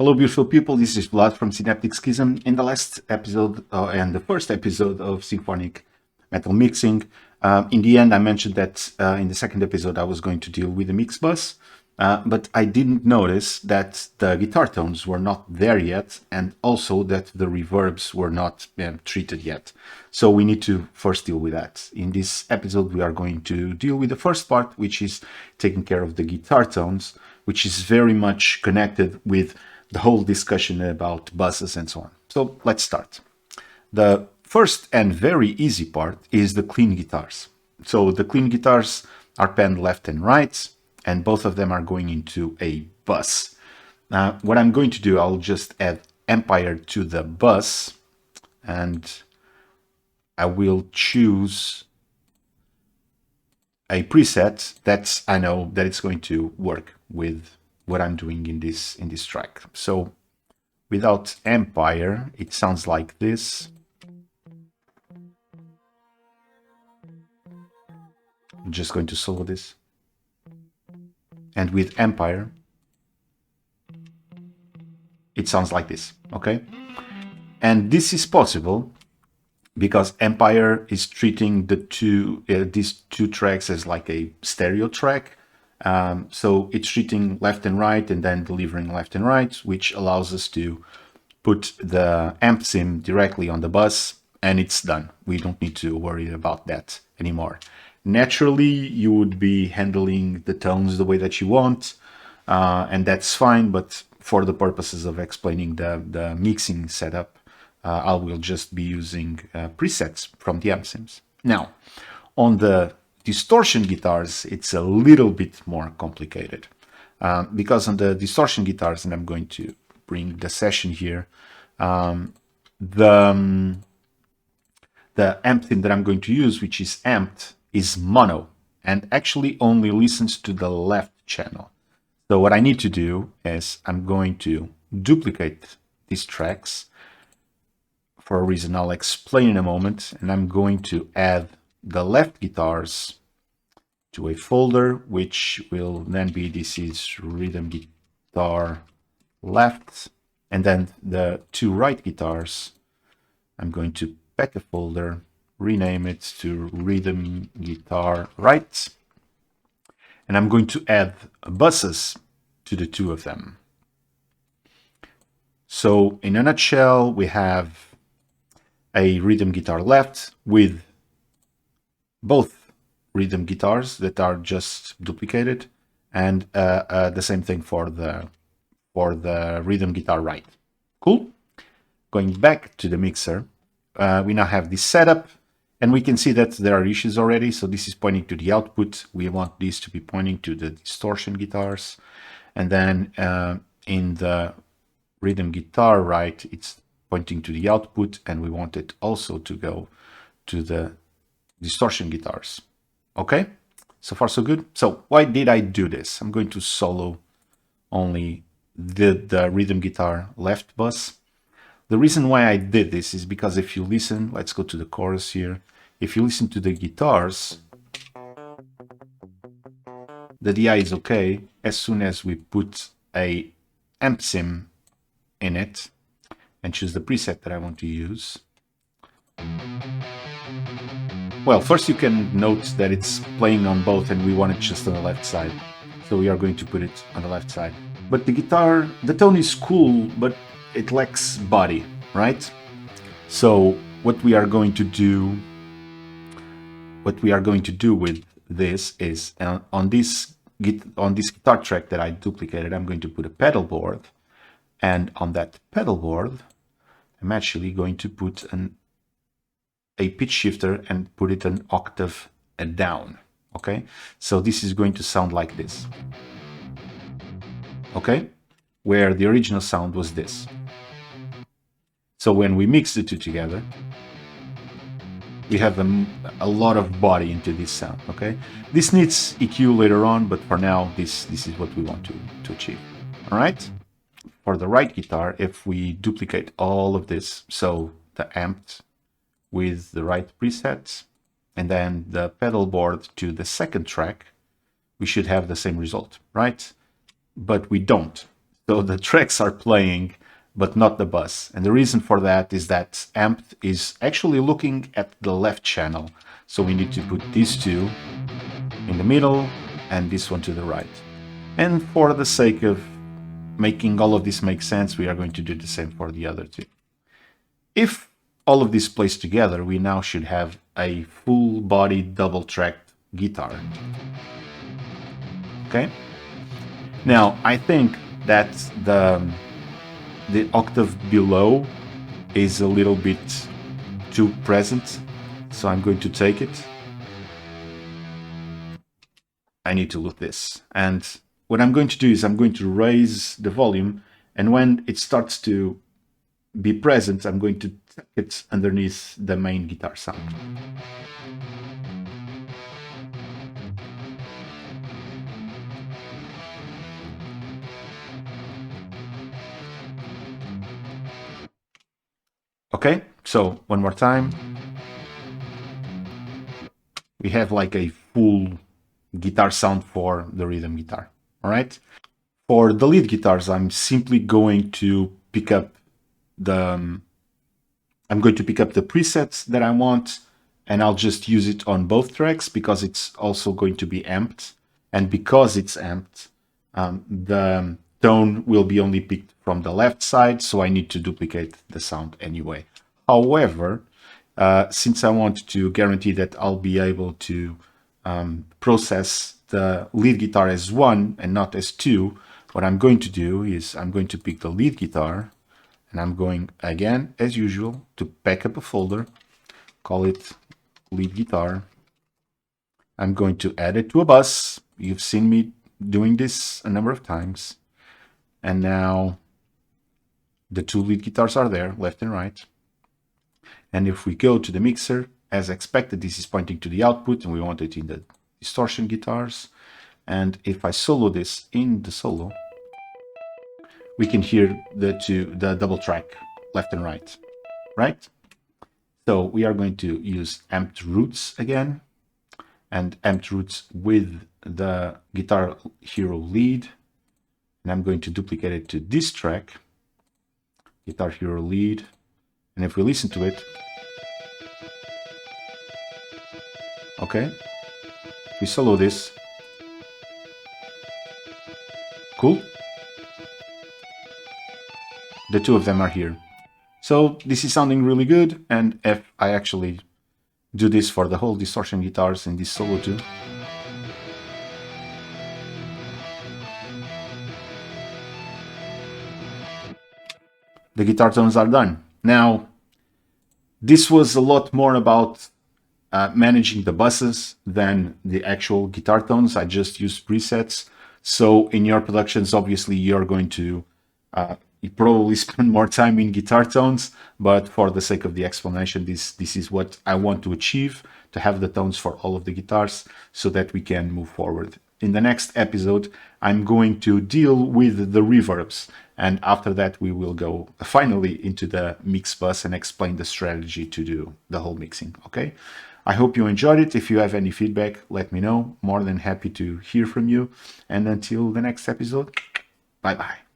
Hello, beautiful people. This is Vlad from Synaptic Schism. In the last episode and the first episode of Symphonic Metal Mixing, in the end, I mentioned that in the second episode I was going to deal with the mix bus, but I didn't notice that the guitar tones were not there yet, and also that the reverbs were not treated yet. So we need to first deal with that. In this episode, we are going to deal with the first part, which is taking care of the guitar tones, which is very much connected with the whole discussion about buses and so on. So let's start. The first and very easy part is the clean guitars. So the clean guitars are panned left and right, and both of them are going into a bus. What I'm going to do, I'll just add Empire to the bus, and I will choose a preset that I know that it's going to work with what I'm doing in this track. So without Empire, it sounds like this. I'm just going to solo this. And with Empire, it sounds like this, okay? And this is possible because Empire is treating these two tracks as like a stereo track. So it's treating left and right and then delivering left and right, which allows us to put the amp sim directly on the bus, and it's done. We don't need to worry about that anymore. Naturally, you would be handling the tones the way that you want, and that's fine, but for the purposes of explaining the mixing setup, I will just be using presets from the amp sims. Now, on the distortion guitars, it's a little bit more complicated because on the distortion guitars, and I'm going to bring the session here, the amp sim that I'm going to use, which is amped, is mono and actually only listens to the left channel. So what I need to do is I'm going to duplicate these tracks for a reason I'll explain in a moment, and I'm going to add the left guitars to a folder, which will then be, this is rhythm guitar left, and then the two right guitars, I'm going to pack a folder, rename it to rhythm guitar right, and I'm going to add buses to the two of them. So in a nutshell, we have a rhythm guitar left with both rhythm guitars that are just duplicated, and the same thing for the rhythm guitar right. Cool. Going back to the mixer, we now have this setup, and we can see that there are issues already. So this is pointing to the output. We want this to be pointing to the distortion guitars, and then in the rhythm guitar right, it's pointing to the output, and we want it also to go to the distortion guitars. Okay, so far so good. So why did I do this? I'm going to solo only the rhythm guitar left bus. The reason why I did this is because if you listen, let's go to the chorus here. If you listen to the guitars, the DI is okay as soon as we put a amp sim in it and choose the preset that I want to use. Well, first you can note that it's playing on both, and we want it just on the left side. So we are going to put it on the left side. But the guitar, the tone is cool, but it lacks body, right? So what we are going to do with this is on this guitar track that I duplicated, I'm going to put a pedal board, and on that pedal board, I'm actually going to put a pitch shifter and put it an octave down. Okay, so this is going to sound like this. Okay, where the original sound was this. So when we mix the two together, we have a lot of body into this sound. Okay, this needs EQ later on, but for now, this is what we want to achieve. All right. For the right guitar, if we duplicate all of this, so the amped with the right presets, and then the pedal board to the second track, we should have the same result, right? But we don't. So the tracks are playing, but not the bus. And the reason for that is that amp is actually looking at the left channel. So we need to put these two in the middle and this one to the right. And for the sake of making all of this make sense, we are going to do the same for the other two. If all of this plays together, we now should have a full-bodied double-tracked guitar. Okay? Now, I think that the octave below is a little bit too present, so I'm going to take it. I need to loop this. And what I'm going to do is I'm going to raise the volume, and when it starts to be present, I'm going to tuck it underneath the main guitar sound. Okay, so one more time. We have like a full guitar sound for the rhythm guitar. All right. For the lead guitars, I'm simply going to pick up the presets that I want, and I'll just use it on both tracks because it's also going to be amped. And because it's amped, the tone will be only picked from the left side, so I need to duplicate the sound anyway. However, since I want to guarantee that I'll be able to process the lead guitar as one and not as two, what I'm going to do is I'm going to pick the lead guitar, and I'm going again, as usual, to pack up a folder, call it lead guitar. I'm going to add it to a bus. You've seen me doing this a number of times. And now the two lead guitars are there, left and right. And if we go to the mixer, as expected, this is pointing to the output, and we want it in the distortion guitars. And if I solo this in the solo, we can hear the double track left and right, right? So we are going to use amped roots again, and amped roots with the Guitar Hero lead. And I'm going to duplicate it to this track, Guitar Hero lead. And if we listen to it, okay, we solo this. Cool. The two of them are here. So this is sounding really good, and if I actually do this for the whole distortion guitars in this solo too, the guitar tones are done. Now, this was a lot more about managing the buses than the actual guitar tones. I just used presets. So in your productions, obviously, you're going to you probably spend more time in guitar tones, but for the sake of the explanation, this is what I want to achieve, to have the tones for all of the guitars so that we can move forward. In the next episode, I'm going to deal with the reverbs, and after that we will go finally into the mix bus and explain the strategy to do the whole mixing, okay? I hope you enjoyed it. If you have any feedback, let me know. More than happy to hear from you. And until the next episode, bye-bye.